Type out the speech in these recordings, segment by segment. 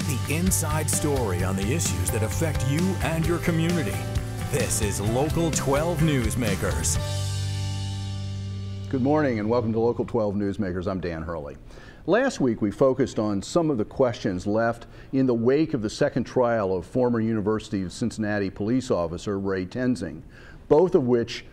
the inside story on the issues that affect you and your community. This is Local 12 Newsmakers. Good morning and welcome to Local 12 Newsmakers. I'm Dan Hurley. Last week we focused on some of the questions left in the wake of the second trial of former University of Cincinnati police officer Ray Tenzing, both of which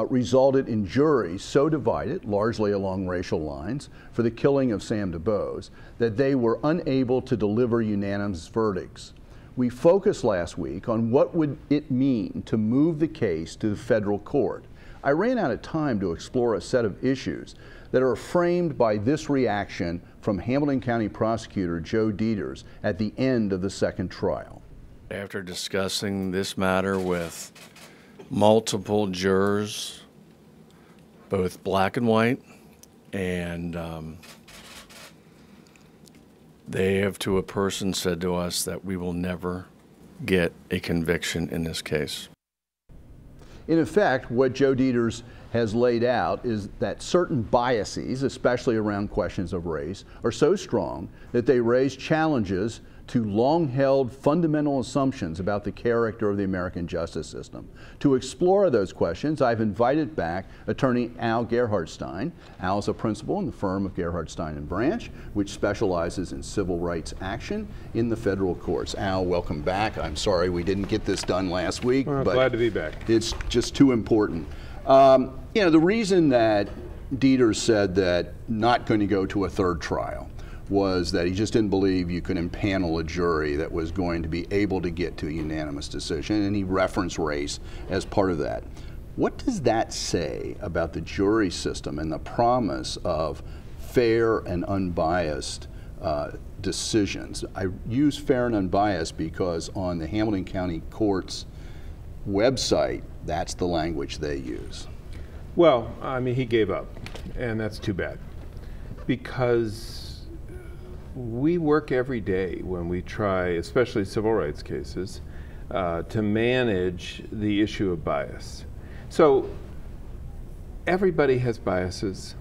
resulted in juries so divided, largely along racial lines, for the killing of Sam DuBose that they were unable to deliver unanimous verdicts. We focused last week on what would it mean to move the case to the federal court. I ran out of time to explore a set of issues that are framed by this reaction from Hamilton County Prosecutor Joe Dieters at the end of the second trial. After discussing this matter with multiple jurors, both black and white, and they have to a person said to us that we will never get a conviction in this case. In effect, what Joe Dieters has laid out is that certain biases, especially around questions of race, are so strong that they raise challenges to long-held fundamental assumptions about the character of the American justice system. To explore those questions, I've invited back attorney Al Gerhardstein. Al is a principal in the firm of Gerhardstein and Branch, which specializes in civil rights action in the federal courts. Al, welcome back. I'm sorry we didn't get this done last week, well, but glad to be back. It's just too important. You know, the reason that Dieters said that not going to go to a third trial was that he just didn't believe you could impanel a jury that was going to be able to get to a unanimous decision, and he referenced race as part of that. What does that say about the jury system and the promise of fair and unbiased decisions? I use fair and unbiased because on the Hamilton County Court's website, that's the language they use. Well, I mean, he gave up, and that's too bad, because we work every day when we try, especially civil rights cases, to manage the issue of bias. So everybody has biases.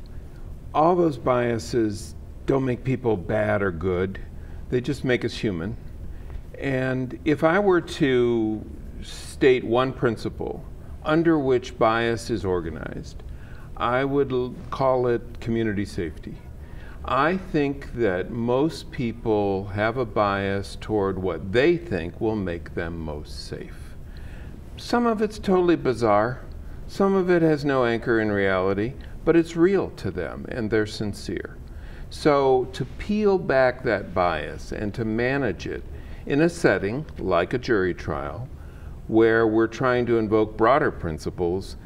All those biases don't make people bad or good. They just make us human. And if I were to state one principle under which bias is organized, I would call it community safety. I think that most people have a bias toward what they think will make them most safe. Some of it's totally bizarre. Some of it has no anchor in reality, but it's real to them and they're sincere. So to peel back that bias and to manage it in a setting like a jury trial where we're trying to invoke broader principles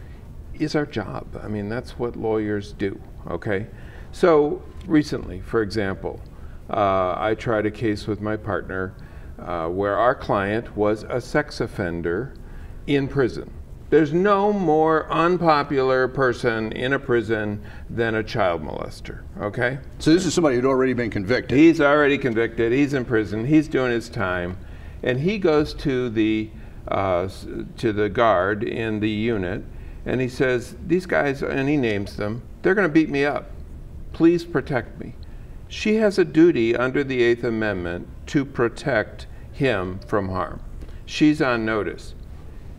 is our job. I mean, that's what lawyers do, okay? So recently, for example, I tried a case with my partner where our client was a sex offender in prison. There's no more unpopular person in a prison than a child molester, okay? So this is somebody who'd already been convicted. He's already convicted, he's in prison, he's doing his time, and he goes to the guard in the unit, and he says, these guys, and he names them, they're gonna beat me up. Please protect me. She has a duty under the 8th Amendment to protect him from harm. She's on notice.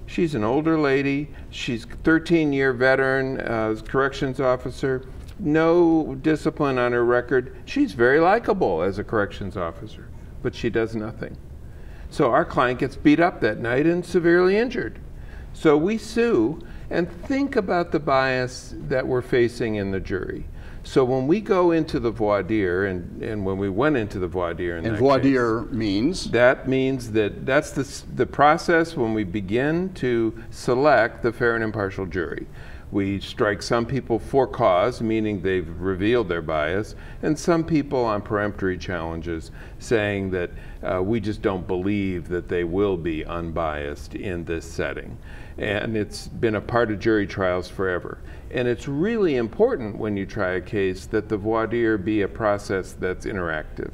She's an older lady. She's a 13-year veteran corrections officer. No discipline on her record. She's very likable as a corrections officer, but she does nothing. So our client gets beat up that night and severely injured. So we sue and think about the bias that we're facing in the jury. So when we go into the voir dire, and when we went into the voir dire in that voir case, dire means? That means that that's the process when we begin to select the fair and impartial jury. We strike some people for cause, meaning they've revealed their bias, and some people on peremptory challenges saying that we just don't believe that they will be unbiased in this setting. And it's been a part of jury trials forever. And it's really important when you try a case that the voir dire be a process that's interactive.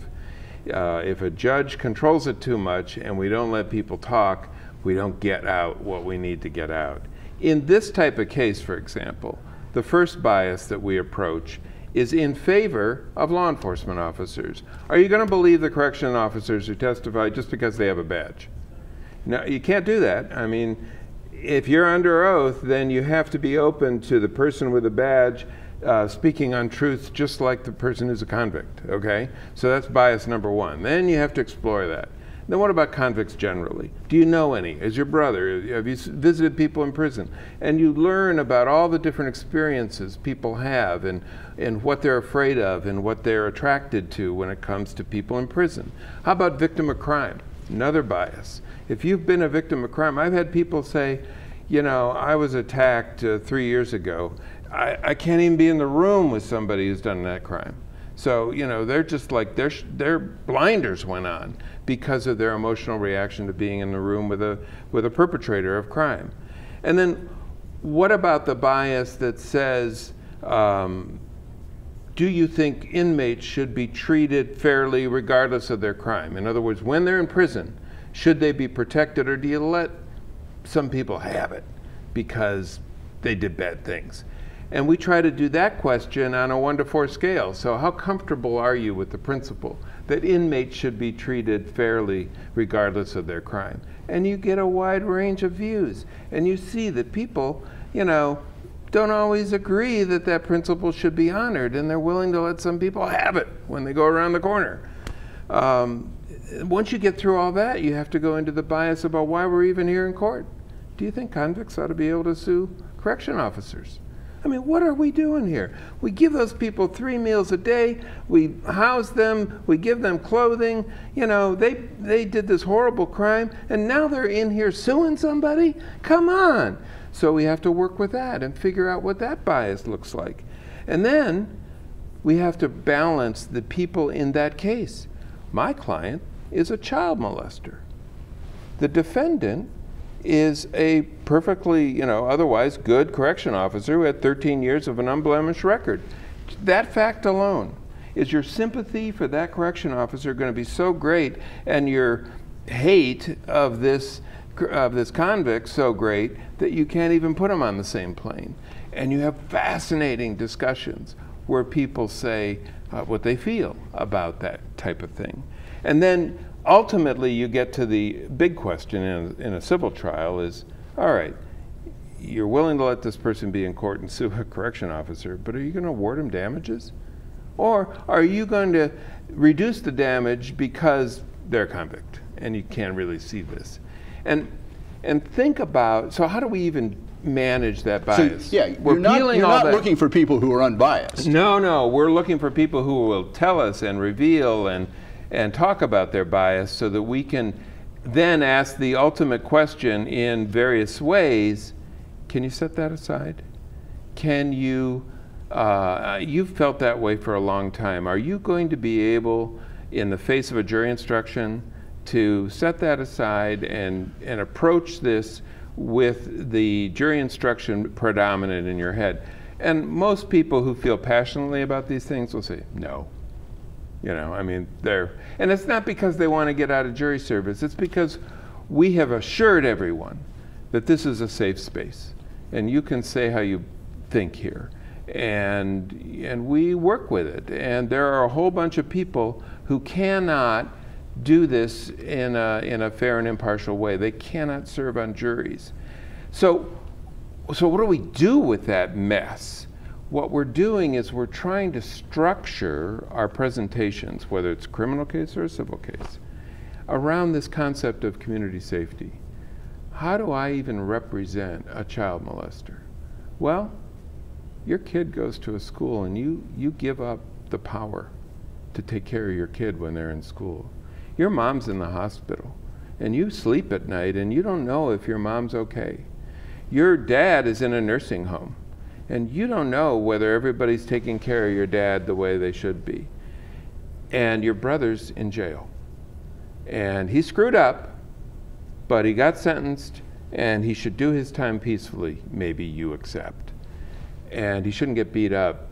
If a judge controls it too much and we don't let people talk, we don't get out what we need to get out. In this type of case, for example, the first bias that we approach is in favor of law enforcement officers. Are you going to believe the correction officers who testify just because they have a badge? No, you can't do that. I mean, if you're under oath, then you have to be open to the person with a badge speaking untruths just like the person who's a convict, okay? So that's bias number one. Then you have to explore that. Then what about convicts generally? Do you know any? Is your brother? Have you visited people in prison? And you learn about all the different experiences people have and what they're afraid of and what they're attracted to when it comes to people in prison. How about victim of crime? Another bias. If you've been a victim of crime, I've had people say, you know, I was attacked 3 years ago. I can't even be in the room with somebody who's done that crime. So, you know, they're just like, their blinders went on because of their emotional reaction to being in the room with a perpetrator of crime. And then what about the bias that says, do you think inmates should be treated fairly regardless of their crime? In other words, when they're in prison, should they be protected, or do you let some people have it because they did bad things? And we try to do that question on a 1 to 4 scale. So how comfortable are you with the principle that inmates should be treated fairly regardless of their crime? And you get a wide range of views. And you see that people, you know, don't always agree that that principle should be honored, and they're willing to let some people have it when they go around the corner. Once you get through all that, you have to go into the bias about why we're even here in court. Do you think convicts ought to be able to sue correction officers? I mean, what are we doing here? We give those people 3 meals a day, we house them, we give them clothing. You know, they did this horrible crime, and now they're in here suing somebody? Come on. So we have to work with that and figure out what that bias looks like. And then we have to balance the people in that case. My client is a child molester. The defendant is a perfectly, you know, otherwise good correction officer who had 13 years of an unblemished record. That fact alone, is your sympathy for that correction officer going to be so great, and your hate of this convict so great that you can't even put them on the same plane? And you have fascinating discussions where people say what they feel about that type of thing. And then ultimately you get to the big question in a civil trial is, all right, you're willing to let this person be in court and sue a correction officer, but are you going to award him damages? Or are you going to reduce the damage because they're a convict and you can't really see this? And think about, so how do we even manage that bias? So, yeah, you're not looking for people who are unbiased. No, we're looking for people who will tell us and reveal and talk about their bias so that we can then ask the ultimate question in various ways. Can you set that aside? Can you, you've felt that way for a long time. Are you going to be able, in the face of a jury instruction, to set that aside and approach this with the jury instruction predominant in your head? And most people who feel passionately about these things will say, no. You know, I mean, and it's not because they want to get out of jury service. It's because we have assured everyone that this is a safe space, and you can say how you think here, and we work with it. And there are a whole bunch of people who cannot do this in a fair and impartial way. They cannot serve on juries. So what do we do with that mess? What we're doing is we're trying to structure our presentations, whether it's a criminal case or a civil case, around this concept of community safety. How do I even represent a child molester? Well, your kid goes to a school and you give up the power to take care of your kid when they're in school. Your mom's in the hospital and you sleep at night and you don't know if your mom's okay. Your dad is in a nursing home and you don't know whether everybody's taking care of your dad the way they should be. And your brother's in jail. And he screwed up, but he got sentenced, and he should do his time peacefully, maybe you accept. And he shouldn't get beat up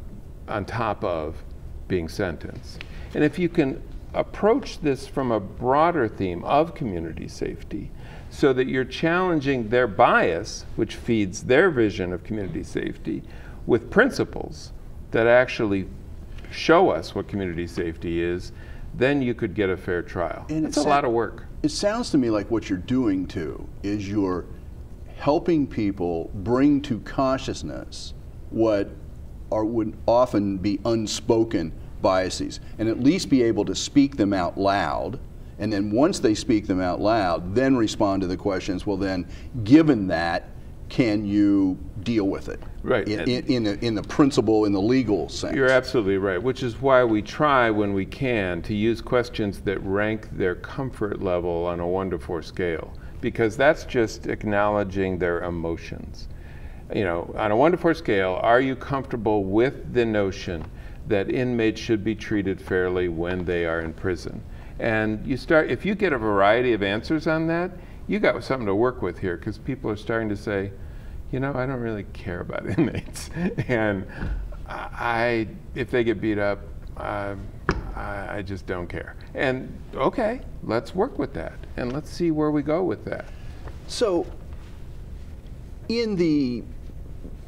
on top of being sentenced. And if you can approach this from a broader theme of community safety, so that you're challenging their bias, which feeds their vision of community safety, with principles that actually show us what community safety is, then you could get a fair trial. And it's a lot of work. It sounds to me like what you're doing too is you're helping people bring to consciousness what would often be unspoken biases, and at least be able to speak them out loud. And then once they speak them out loud, then respond to the questions, well then, given that, can you deal with it? Right. In the principle, in the legal sense. You're absolutely right, which is why we try when we can to use questions that rank their comfort level on a 1 to 4 scale, because that's just acknowledging their emotions. You know, on a 1 to 4 scale, are you comfortable with the notion that inmates should be treated fairly when they are in prison? And you start, if you get a variety of answers on that, you got something to work with here, because people are starting to say, you know, I don't really care about inmates. And if they get beat up, I just don't care. And okay, let's work with that. And let's see where we go with that. So,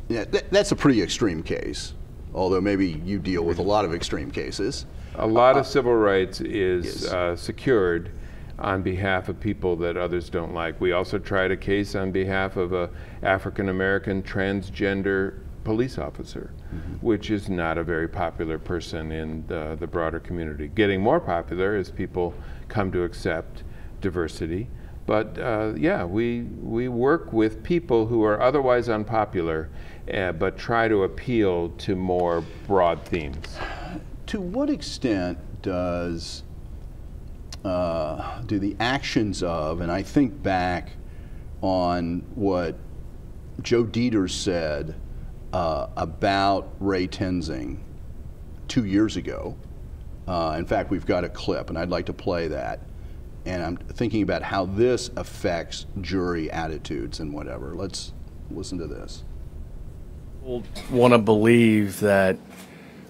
that's a pretty extreme case, although maybe you deal with a lot of extreme cases. A lot of civil rights is secured on behalf of people that others don't like. We also tried a case on behalf of a African-American transgender police officer, which is not a very popular person in the broader community. Getting more popular as people come to accept diversity. But yeah, we work with people who are otherwise unpopular, but try to appeal to more broad themes. To what extent do the actions of, and I think back on what Joe Dieters said about Ray Tenzing 2 years ago. In fact, we've got a clip, and I'd like to play that. And I'm thinking about how this affects jury attitudes and whatever. Let's listen to this. People want to believe that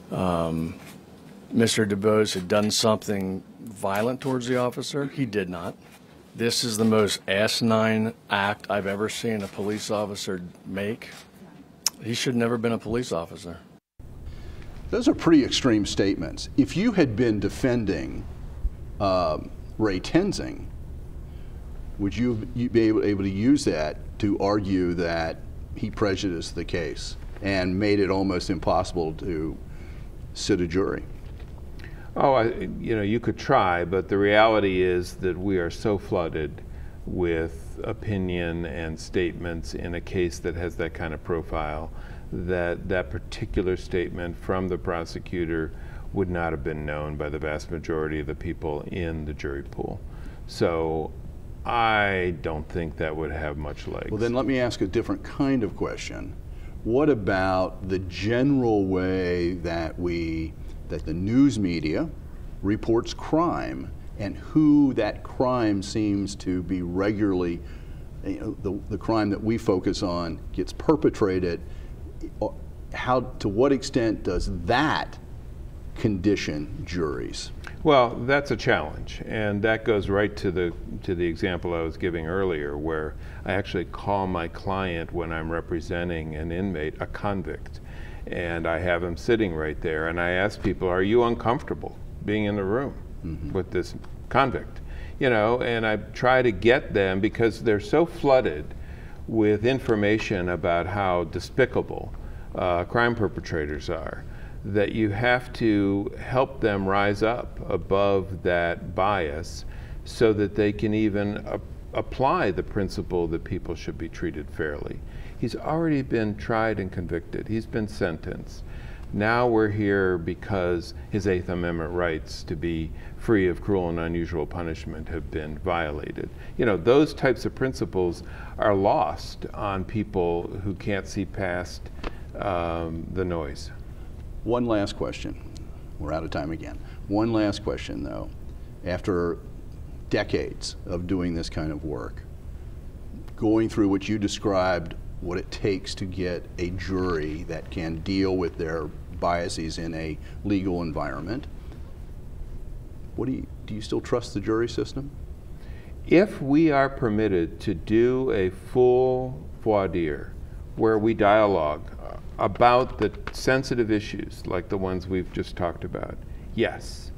Mr. DuBose had done something violent towards the officer. He did not. This is the most asinine act I've ever seen a police officer make. He should never have been a police officer. Those are pretty extreme statements. If you had been defending Ray Tenzing, would you be able to use that to argue that he prejudiced the case and made it almost impossible to sit a jury? Oh, you know, you could try, but the reality is that we are so flooded with opinion and statements in a case that has that kind of profile that that particular statement from the prosecutor would not have been known by the vast majority of the people in the jury pool. So I don't think that would have much legs. Well, then let me ask a different kind of question. What about the general way that the news media reports crime, and who that crime seems to be regularly, you know, the crime that we focus on gets perpetrated? To what extent does that condition juries? Well, that's a challenge, and that goes right to the example I was giving earlier, where I actually call my client when I'm representing an inmate a convict, and I have him sitting right there, and I ask people, are you uncomfortable being in the room with this convict? You know, and I try to get them, because they're so flooded with information about how despicable crime perpetrators are, that you have to help them rise up above that bias so that they can even apply the principle that people should be treated fairly. He's already been tried and convicted. He's been sentenced. Now we're here because his 8th Amendment rights to be free of cruel and unusual punishment have been violated. You know, those types of principles are lost on people who can't see past the noise. One last question. We're out of time again. One last question, though. After decades of doing this kind of work, going through what you described, what it takes to get a jury that can deal with their biases in a legal environment, do you still trust the jury system? If we are permitted to do a full voir dire where we dialogue about the sensitive issues like the ones we've just talked about, yes,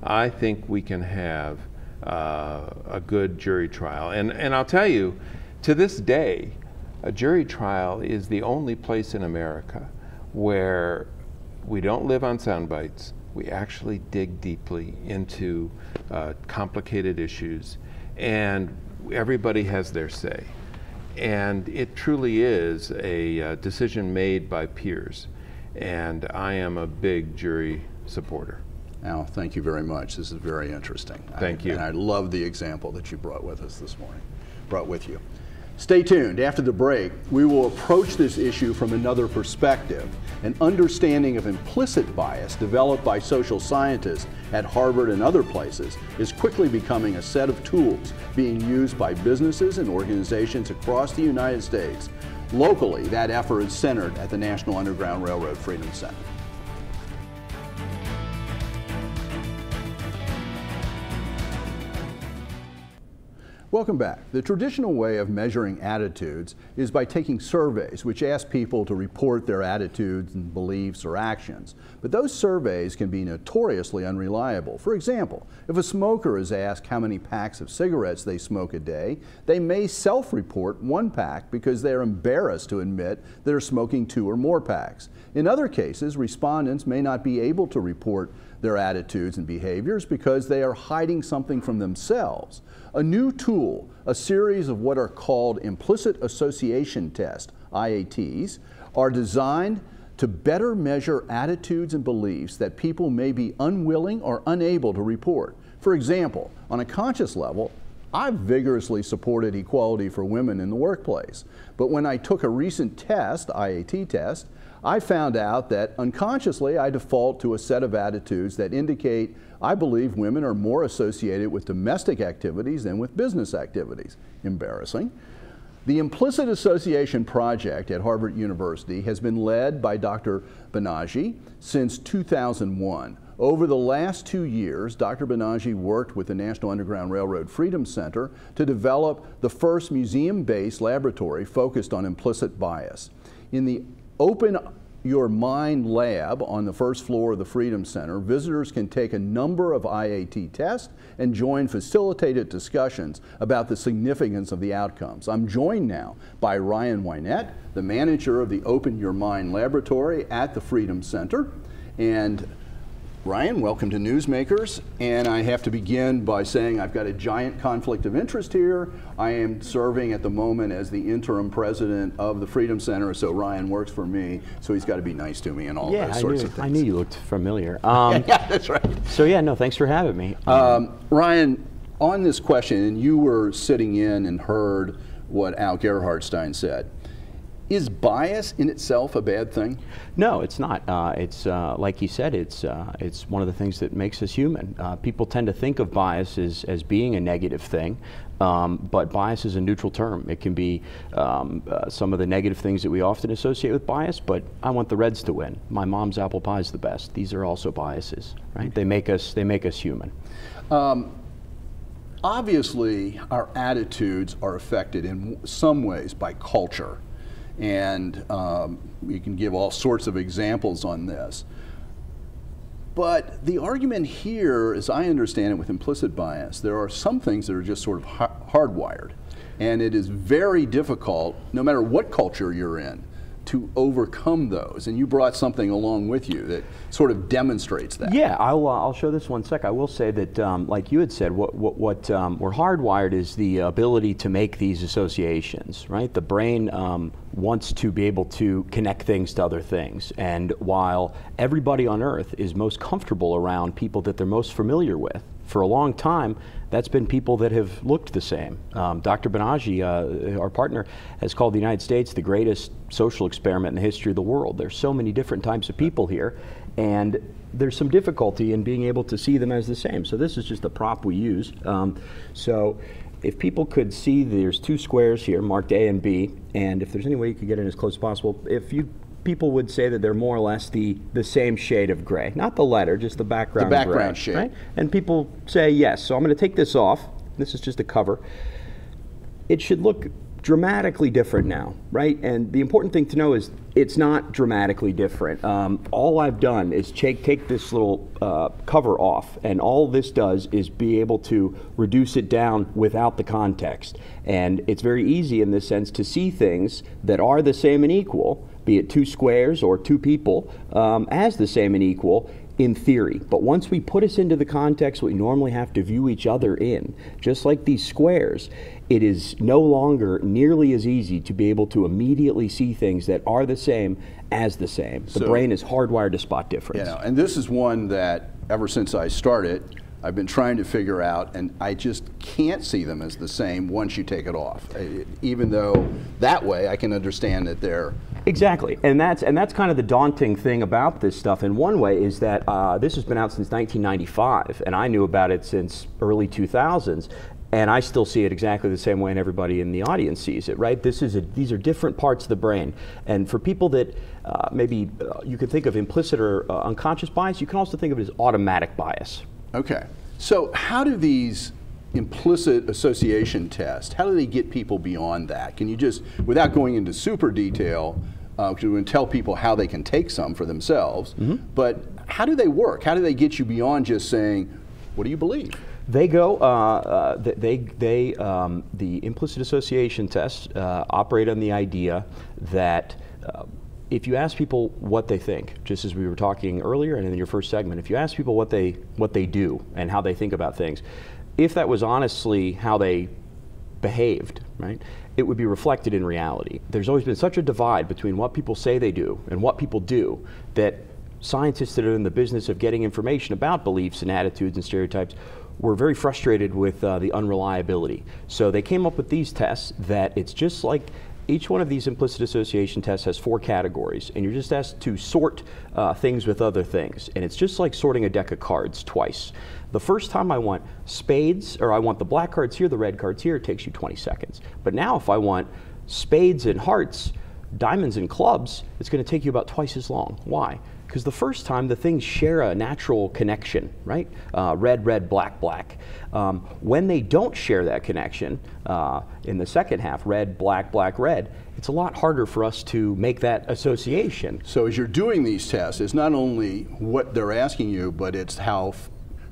I think we can have a good jury trial. And I'll tell you, to this day, a jury trial is the only place in America where we don't live on sound bites. We actually dig deeply into complicated issues, and everybody has their say. And it truly is a decision made by peers. And I am a big jury supporter. Al, thank you very much. This is very interesting. Thank you. And I love the example that you brought with us this morning, brought with you. Stay tuned. After the break, we will approach this issue from another perspective. An understanding of implicit bias developed by social scientists at Harvard and other places is quickly becoming a set of tools being used by businesses and organizations across the United States. Locally, that effort is centered at the National Underground Railroad Freedom Center. Welcome back. The traditional way of measuring attitudes is by taking surveys which ask people to report their attitudes and beliefs or actions. But those surveys can be notoriously unreliable. For example, if a smoker is asked how many packs of cigarettes they smoke a day, they may self-report 1 pack because they are embarrassed to admit they're smoking 2 or more packs. In other cases, respondents may not be able to report their attitudes and behaviors because they are hiding something from themselves. A new tool, a series of what are called implicit association tests, IATs, are designed to better measure attitudes and beliefs that people may be unwilling or unable to report. For example, on a conscious level, I've vigorously supported equality for women in the workplace. But when I took a recent test, IAT test, I found out that unconsciously I default to a set of attitudes that indicate I believe women are more associated with domestic activities than with business activities. Embarrassing. The Implicit Association Project at Harvard University has been led by Dr. Banerjee since 2001. Over the last 2 years, Dr. Banerjee worked with the National Underground Railroad Freedom Center to develop the first museum-based laboratory focused on implicit bias. In the Open Your Mind lab on the first floor of the Freedom Center, visitors can take a number of IAT tests and join facilitated discussions about the significance of the outcomes. I'm joined now by Ryan Wynett, the manager of the Open Your Mind laboratory at the Freedom Center. And Ryan, welcome to Newsmakers, and I have to begin by saying I've got a giant conflict of interest here. I am serving at the moment as the interim president of the Freedom Center, so Ryan works for me, so he's got to be nice to me and all those sorts of things. I knew you looked familiar. Yeah, that's right. So yeah, no, thanks for having me. Ryan, on this question, and you were sitting in and heard what Al Gerhardstein said. Is bias in itself a bad thing? No, it's not. It's like you said, it's one of the things that makes us human. People tend to think of bias as being a negative thing, but bias is a neutral term. It can be some of the negative things that we often associate with bias, but I want the Reds to win. My mom's apple pie is the best. These are also biases, right? They make us human. Obviously, our attitudes are affected in some ways by culture. And we can give all sorts of examples on this. But the argument here, as I understand it with implicit bias, there are some things that are just sort of hardwired. And it is very difficult, no matter what culture you're in, to overcome those. And you brought something along with you that sort of demonstrates that. Yeah, I'll show this one sec. I will say that, like you had said, what we're hardwired is the ability to make these associations, right? The brain wants to be able to connect things to other things. And while everybody on Earth is most comfortable around people that they're most familiar with, for a long time, that's been people that have looked the same. Dr. Banerjee, our partner, has called the United States the greatest social experiment in the history of the world. There's so many different types of people here, and there's some difficulty in being able to see them as the same. So this is just a prop we use. So if people could see, there's 2 squares here marked A and B, and if there's any way you could get in as close as possible, people would say that they're more or less the same shade of gray. Not the letter, just the background. The background gray, shade. Right? And people say yes. So I'm going to take this off. This is just a cover. It should look dramatically different now, right? And the important thing to know is it's not dramatically different. All I've done is take this little cover off, and all this does is be able to reduce it down without the context. And it's very easy in this sense to see things that are the same and equal, be it two squares or two people, as the same and equal in theory. But once we put us into the context we normally have to view each other in, just like these squares, it is no longer nearly as easy to be able to immediately see things that are the same as the same. The brain is hardwired to spot difference. You know, and this is one that ever since I started, I've been trying to figure out, and I just can't see them as the same once you take it off. Even though that way I can understand that they're exactly, and that's kind of the daunting thing about this stuff. In one way, is that this has been out since 1995, and I knew about it since early 2000s. And I still see it exactly the same way, and everybody in the audience sees it, right? These are different parts of the brain. And for people that maybe you could think of implicit or unconscious bias, you can also think of it as automatic bias. Okay. So how do these implicit association tests, how do they get people beyond that? Can you just, without going into super detail, tell people how they can take some for themselves, but how do they work? How do they get you beyond just saying, what do you believe? They go, the implicit association tests operate on the idea that if you ask people what they think, just as we were talking earlier and in your first segment, if you ask people what they do and how they think about things, if that was honestly how they behaved, right, it would be reflected in reality. There's always been such a divide between what people say they do and what people do that scientists that are in the business of getting information about beliefs and attitudes and stereotypes were very frustrated with the unreliability. So they came up with these tests that it's just like each one of these implicit association tests has 4 categories, and you're just asked to sort things with other things. And it's just like sorting a deck of cards twice. The first time I want spades, or I want the black cards here, the red cards here, it takes you 20 seconds. But now if I want spades and hearts, diamonds and clubs, it's going to take you about twice as long. Why? Because the first time the things share a natural connection, right? Red, red, black, black. When they don't share that connection, in the second half, red, black, black, red, it's a lot harder for us to make that association. So as you're doing these tests, it's not only what they're asking you, but it's how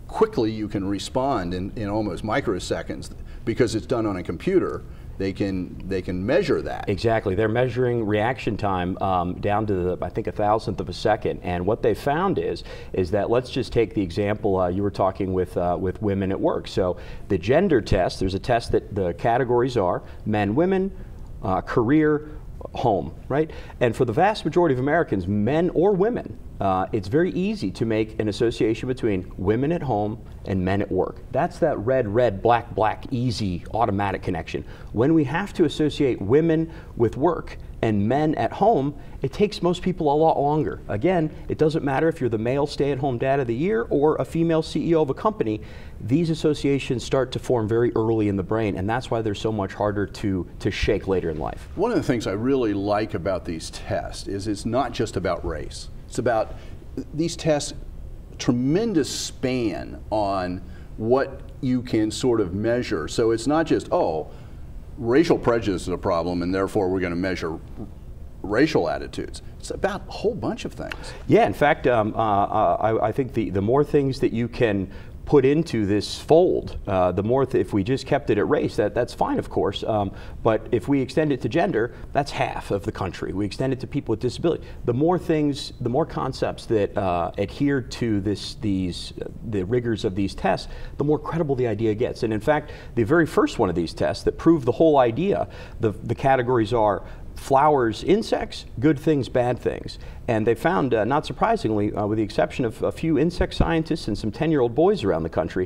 quickly you can respond in almost microseconds, because it's done on a computer. They can measure that. Exactly. They're measuring reaction time down to I think 1,000th of a second. And what they found is that, let's just take the example you were talking with women at work. So the gender test, there's a test that the categories are men, women, career, home, right? And for the vast majority of Americans, men or women, it's very easy to make an association between women at home and men at work. That's that red, red, black, black, easy, automatic connection. When we have to associate women with work and men at home, it takes most people a lot longer. Again, it doesn't matter if you're the male stay-at-home dad of the year or a female CEO of a company. These associations start to form very early in the brain, and that's why they're so much harder to shake later in life. One of the things I really like about these tests is it's not just about race. It's about these tests, tremendous span on what you can sort of measure. So it's not just, oh, racial prejudice is a problem and therefore we're going to measure racial attitudes. It's about a whole bunch of things. Yeah, in fact, I think the more things that you can put into this fold, the more, if we just kept it at race, that's fine, of course, but if we extend it to gender, that's half of the country. We extend it to people with disability. The more things, the more concepts that adhere to the rigors of these tests, the more credible the idea gets. And in fact, the very first one of these tests that proved the whole idea, the categories are flowers, insects, good things, bad things. And they found, not surprisingly, with the exception of a few insect scientists and some 10-year-old boys around the country,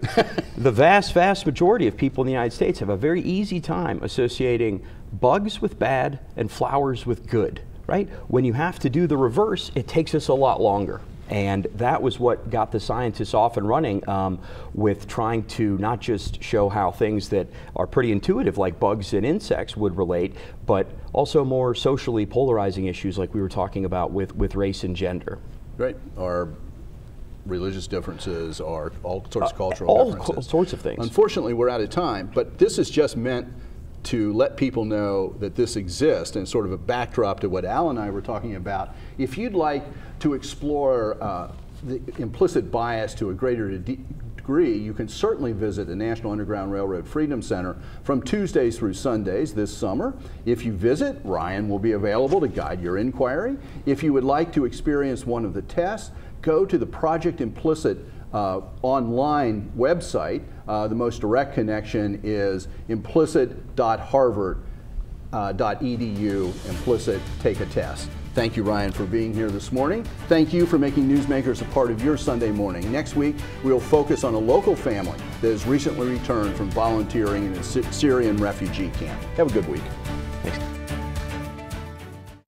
the vast, vast majority of people in the United States have a very easy time associating bugs with bad and flowers with good, right? When you have to do the reverse, it takes us a lot longer. And that was what got the scientists off and running with trying to not just show how things that are pretty intuitive, like bugs and insects, would relate, but also more socially polarizing issues like we were talking about with race and gender. Right. Our religious differences, or all sorts of cultural differences. All sorts of things. Unfortunately, we're out of time, but this is just meant to let people know that this exists, and sort of a backdrop to what Al and I were talking about. If you'd like to explore the implicit bias to a greater degree, you can certainly visit the National Underground Railroad Freedom Center from Tuesdays through Sundays this summer. If you visit, Ryan will be available to guide your inquiry. If you would like to experience one of the tests, go to the Project Implicit online website. The most direct connection is implicit.harvard.edu, implicit, take a test. Thank you, Ryan, for being here this morning. Thank you for making Newsmakers a part of your Sunday morning. Next week, we'll focus on a local family that has recently returned from volunteering in a Syrian refugee camp. Have a good week. Thanks.